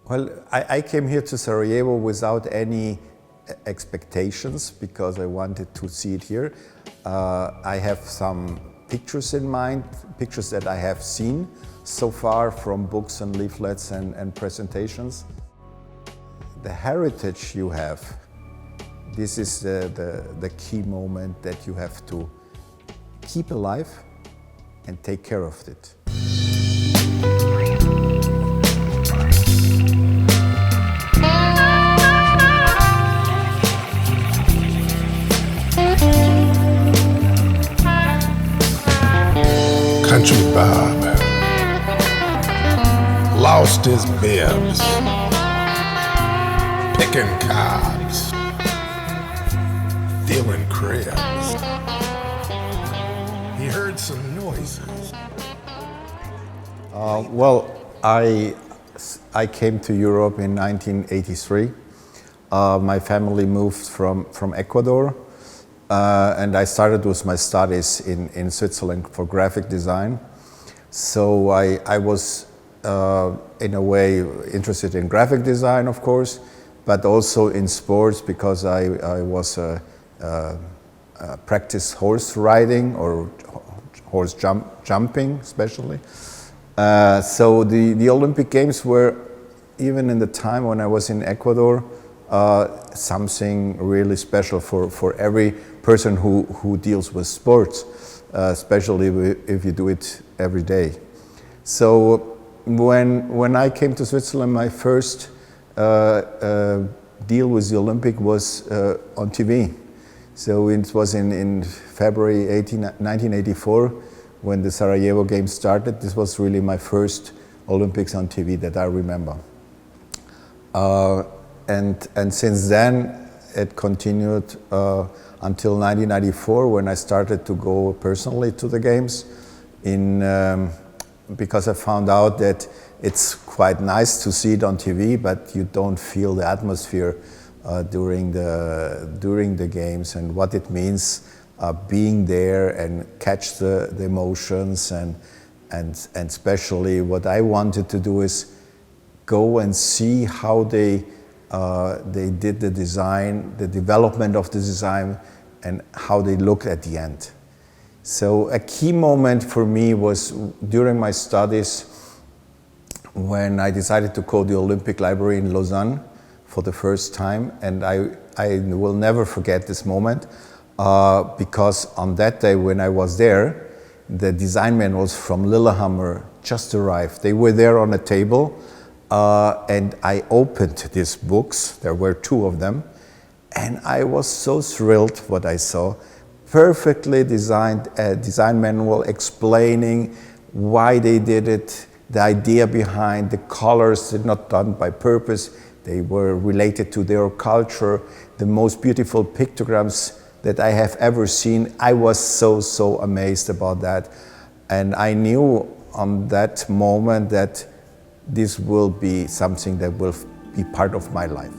Well, I came here to Sarajevo without any expectations because I wanted to see it here. I have some pictures in mind, pictures that I have seen so far from books and leaflets and presentations. The heritage you have, this is the key moment that you have to keep alive and take care of it. Country Bob lost his bibs, picking cobs, dealing cribs. He heard some noises. Well, I came to Europe in 1983. My family moved from Ecuador. And I started with my studies in Switzerland for graphic design. So I was, in a way, interested in graphic design, of course, but also in sports because I was practice horse riding or horse jumping, especially. So the Olympic Games were, even in the time when I was in Ecuador, something really special for every person who deals with sports, especially if you do it every day. So when I came to Switzerland, my first deal with the Olympic was on TV. So it was in February 1984 when the Sarajevo Games started. This was really my first Olympics on TV that I remember. And since then, it continued until 1994 when I started to go personally to the games because I found out that it's quite nice to see it on TV, but you don't feel the atmosphere during the games and what it means being there and catch the emotions and especially what I wanted to do is go and see how they did the design, the development of the design, and how they looked at the end. So a key moment for me was during my studies when I decided to call the Olympic Library in Lausanne for the first time, and I will never forget this moment because on that day when I was there, the design manuals from Lillehammer just arrived. They were there on a table. And I opened these books, there were two of them, and I was so thrilled what I saw. Perfectly designed design manual explaining why they did it, the idea behind, the colors did not done by purpose, they were related to their culture, the most beautiful pictograms that I have ever seen. I was so amazed about that. And I knew on that moment that this will be something that will be part of my life.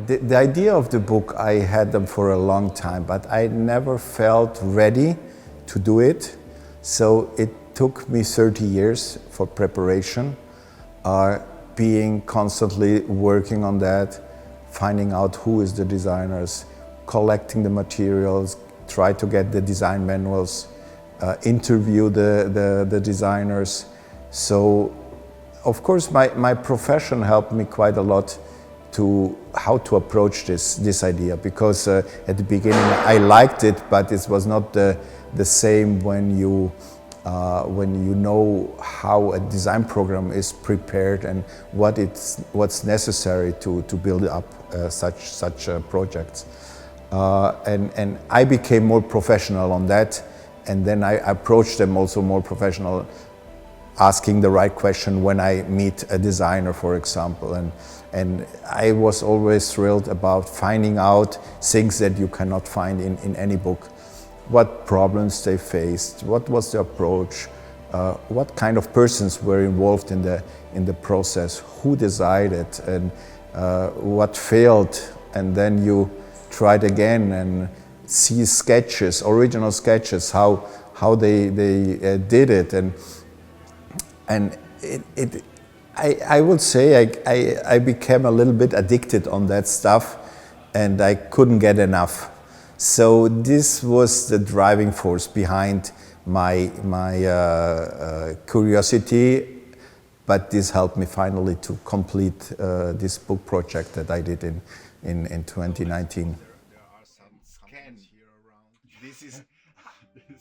The idea of the book, I had them for a long time, but I never felt ready to do it. So it took me 30 years for preparation, being constantly working on that, finding out who is the designers, collecting the materials, try to get the design manuals, interview the designers. So, of course, my profession helped me quite a lot to how to approach this idea, because at the beginning I liked it, but it was not the same when you know how a design program is prepared and what's necessary to build up such projects. And I became more professional on that, and then I approached them also more professional, asking the right question when I meet a designer, for example. And I was always thrilled about finding out things that you cannot find in any book. What problems they faced, what was the approach, what kind of persons were involved in the process, who decided, and what failed, and then you tried again and see sketches, original sketches, how they did it, and I would say I became a little bit addicted on that stuff, and I couldn't get enough. So this was the driving force behind my curiosity, but this helped me finally to complete this book project that I did in 2019. There are some scans here around. This is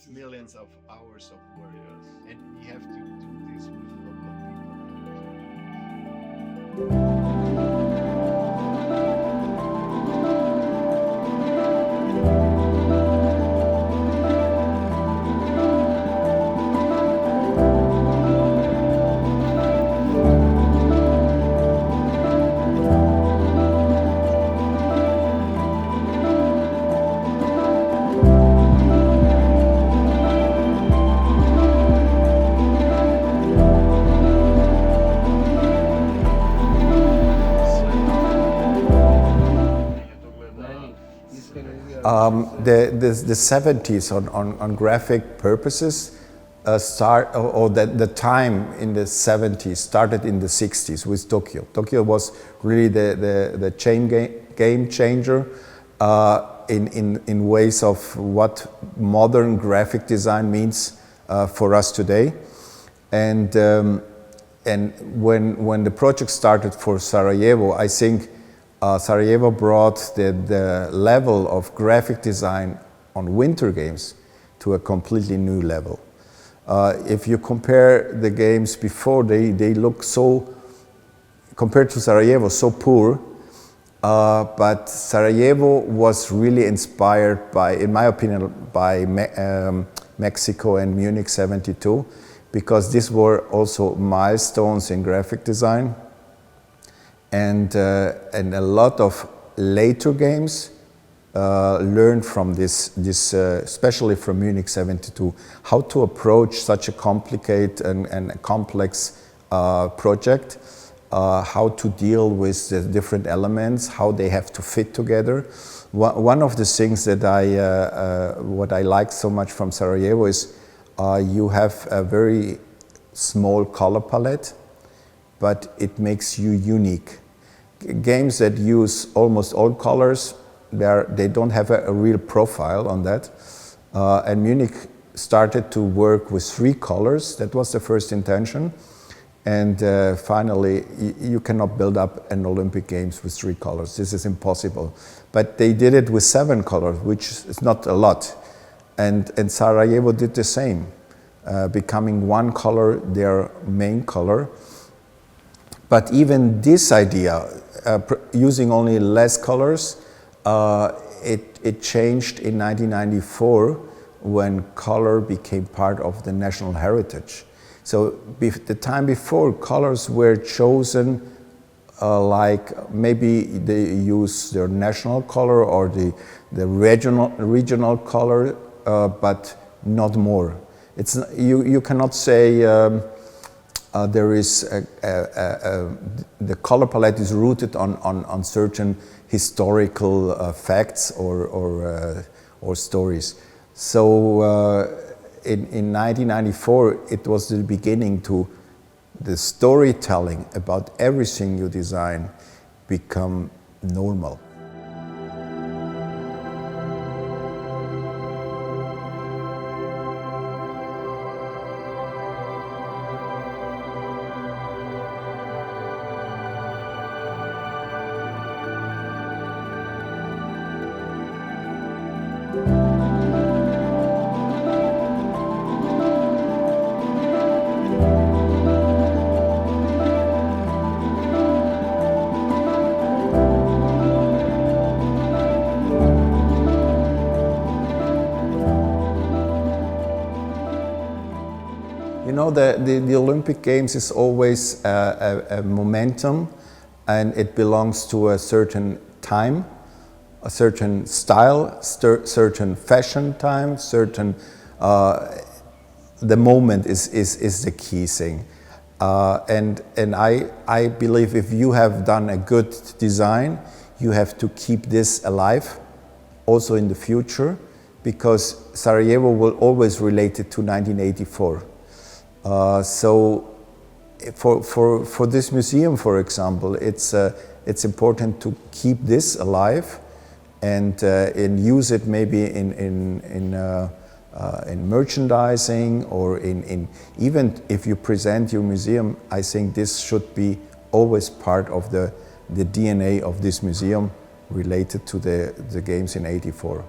millions of hours of work, and we have to do this with local people. The 70s on graphic purposes the time in the 70s started in the 60s with Tokyo. Tokyo was really the game changer in ways of what modern graphic design means for us today. And when the project started for Sarajevo, I think Sarajevo brought the level of graphic design on winter games to a completely new level. If you compare the games before, they look so, compared to Sarajevo, so poor. But Sarajevo was really inspired by, in my opinion, by Mexico and Munich '72, because these were also milestones in graphic design. And a lot of later games learned from this especially from Munich '72, how to approach such a complicated and complex project, how to deal with the different elements, how they have to fit together. One of the things that what I like so much from Sarajevo is you have a very small color palette, but it makes you unique. Games that use almost all colors, they don't have a real profile on that. And Munich started to work with 3 colors. That was the first intention. And finally, you cannot build up an Olympic Games with 3 colors. This is impossible. But they did it with 7 colors, which is not a lot. And Sarajevo did the same, becoming 1 color their main color. But even this idea, using only less colors, it changed in 1994 when color became part of the national heritage. So the time before, colors were chosen like maybe they use their national color or the regional color, but not more. It's you cannot say there is the color palette is rooted on certain historical facts or stories. So in 1994, it was the beginning to the storytelling about everything you design become normal. the Olympic Games is always a momentum, and it belongs to a certain time, a certain style, certain fashion time, certain, the moment is the key thing. And I believe if you have done a good design, you have to keep this alive also in the future, because Sarajevo will always relate it to 1984. So for this museum, for example, it's important to keep this alive and use it maybe in merchandising, or in even if you present your museum. I think this should be always part of the DNA of this museum related to the games in '84.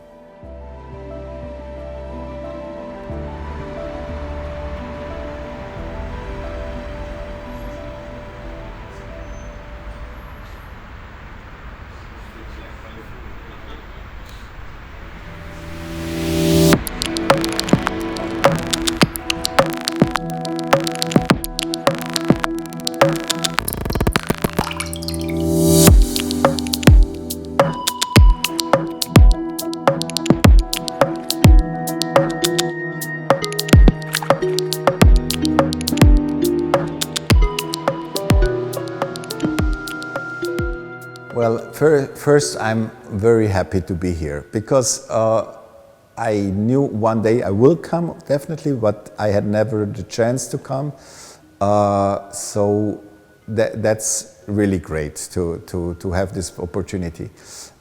Well, first I'm very happy to be here, because I knew one day I will come, definitely, but I had never the chance to come. So that's really great to have this opportunity.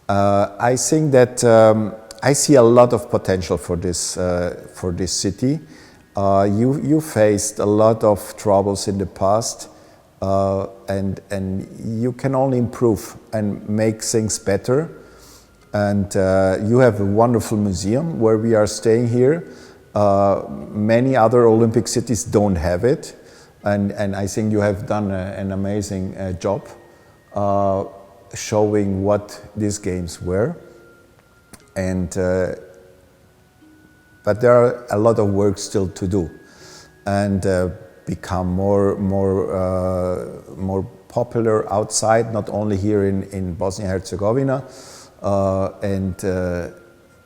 I think that I see a lot of potential for this city. You faced a lot of troubles in the past. And you can only improve and make things better. And you have a wonderful museum where we are staying here. Many other Olympic cities don't have it. And I think you have done an amazing job showing what these games were. And, but there are a lot of work still to do. And become more popular outside, not only here in Bosnia-Herzegovina, and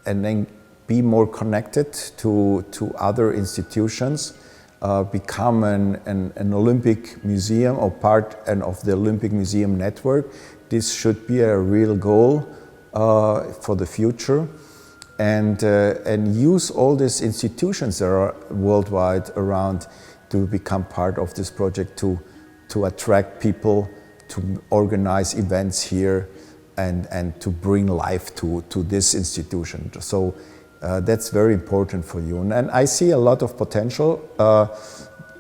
then be more connected to other institutions, become an Olympic museum or part of the Olympic Museum network. This should be a real goal for the future, and use all these institutions that are worldwide around to become part of this project, to attract people, to organize events here, and to bring life to this institution. So that's very important for you. And I see a lot of potential,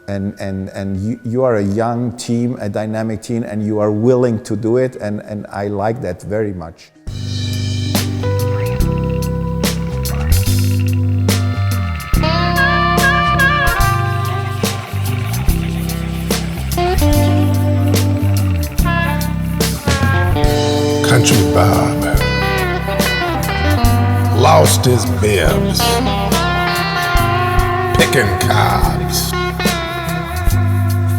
and you are a young team, a dynamic team, and you are willing to do it, and I like that very much. Country Bob lost his bibs, picking cobs,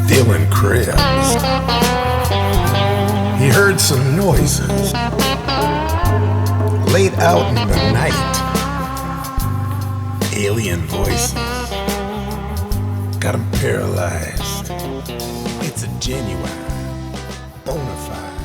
feeling cribs. He heard some noises late out in the night. Alien voices got him paralyzed. It's a genuine, bona fide